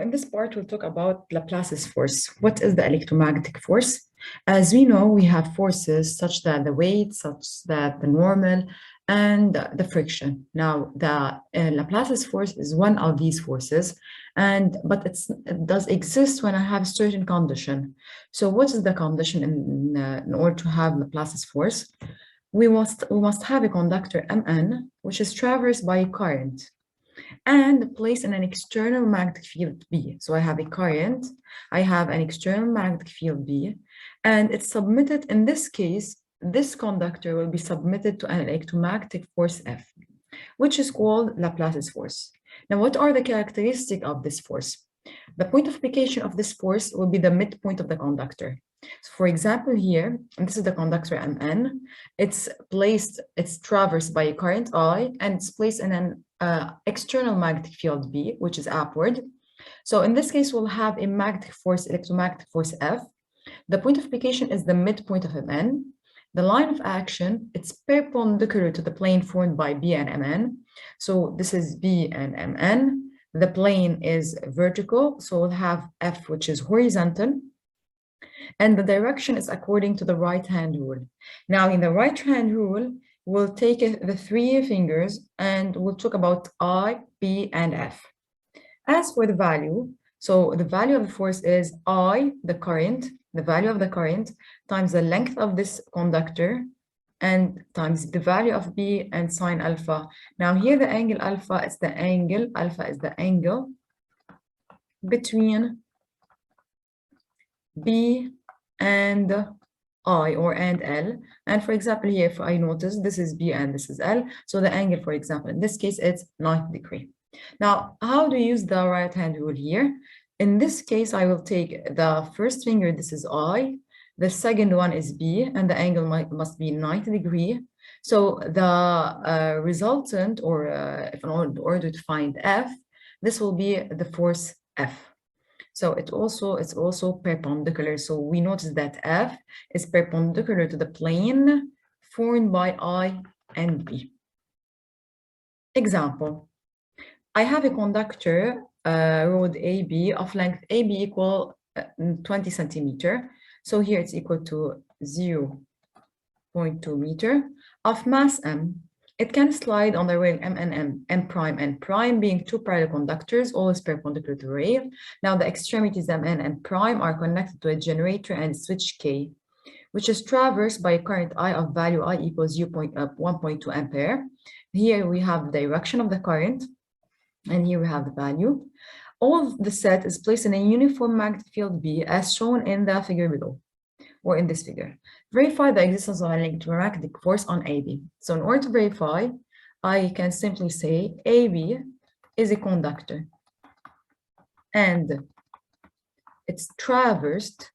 in this part, we'll talk about Laplace's force. What is the electromagnetic force? As we know, we have forces such that the weight, such that the normal, and the friction. Now, the Laplace's force is one of these forces, but it does exist when I have a certain condition. So, what is the condition in order to have Laplace's force? We must have a conductor Mn, which is traversed by a current, and placed in an external magnetic field B. So I have a current, I have an external magnetic field B, and it's submitted, in this case, this conductor will be submitted to an electromagnetic force F, which is called Laplace's force. Now, what are the characteristics of this force? The point of application of this force will be the midpoint of the conductor. So for example, here, and this is the conductor Mn, it's traversed by a current I, and it's placed in an external magnetic field B, which is upward. So in this case, we'll have a electromagnetic force F. The point of application is the midpoint of Mn. The line of action, it's perpendicular to the plane formed by B and Mn. So this is B and Mn. The plane is vertical, so we'll have F, which is horizontal. And the direction is according to the right-hand rule. Now, in the right-hand rule, we'll take the three fingers and we'll talk about I, B, and F. As for the value, so the value of the force is I, the current, the value of the current, times the length of this conductor, and times the value of B and sine alpha. Now here the angle alpha is the angle between B and I, or and L. And for example, here, if I notice this is B and this is L, so the angle, for example, in this case, it's 90 degrees. Now, how do you use the right-hand rule here? In this case, I will take the first finger, this is I, the second one is B, and the angle must be 90 degrees. So the resultant, or in order to find F, this will be the force F. So it's also perpendicular. So we notice that F is perpendicular to the plane formed by I and B. Example, I have a conductor, rod AB, of length AB equal 20 centimeter. So here it's equal to 0.2 meter of mass M. It can slide on the rail M and M prime and prime, being two parallel conductors, always perpendicular to the rail. Now the extremities M and prime are connected to a generator and switch K, which is traversed by a current I of value I equals 1.2 ampere. Here we have the direction of the current, and here we have the value. All the set is placed in a uniform magnetic field B, as shown in the figure below, or in this figure. Verify the existence of an electromagnetic force on AB. So in order to verify, I can simply say AB is a conductor, and it's traversed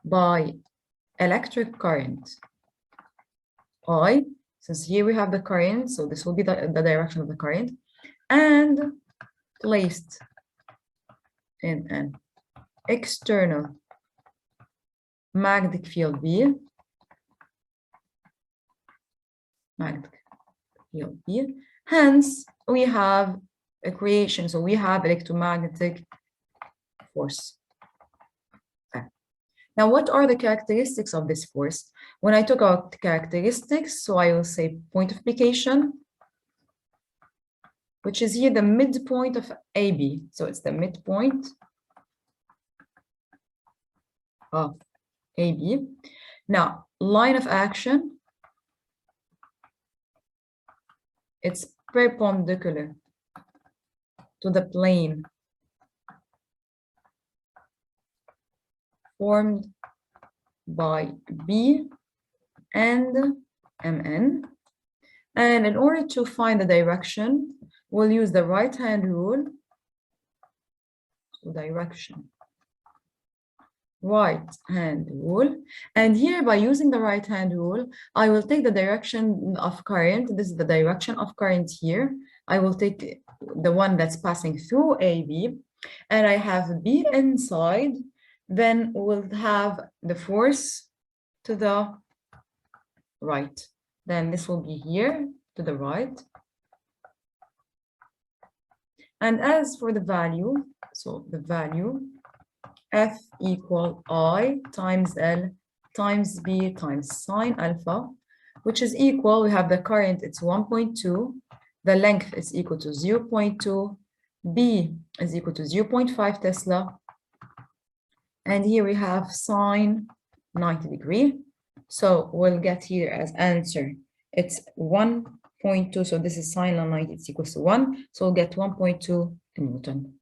by electric current I. Since here we have the current, so this will be the direction of the current, and placed in an external magnetic field B, hence we have a creation, so we have electromagnetic force. Now, what are the characteristics of this force? When I talk about the characteristics, so I will say point of application, which is here the midpoint of AB. So it's the midpoint of AB. Now, line of action, it's perpendicular to the plane formed by B and Mn. And in order to find the direction, we'll use the right-hand rule. So direction, right-hand rule. And here, by using the right-hand rule, I will take the direction of current. This is the direction of current here. I will take the one that's passing through AB, and I have B inside. Then we'll have the force to the right. Then this will be here to the right. And as for the value, so the value F equal I times L times B times sine alpha, which is equal, we have the current, it's 1.2, the length is equal to 0.2, B is equal to 0.5 Tesla, and here we have sine 90 degree. So we'll get here as answer, it's 1.2, so this is sine 90, it's equals to 1, so we'll get 1.2 Newton.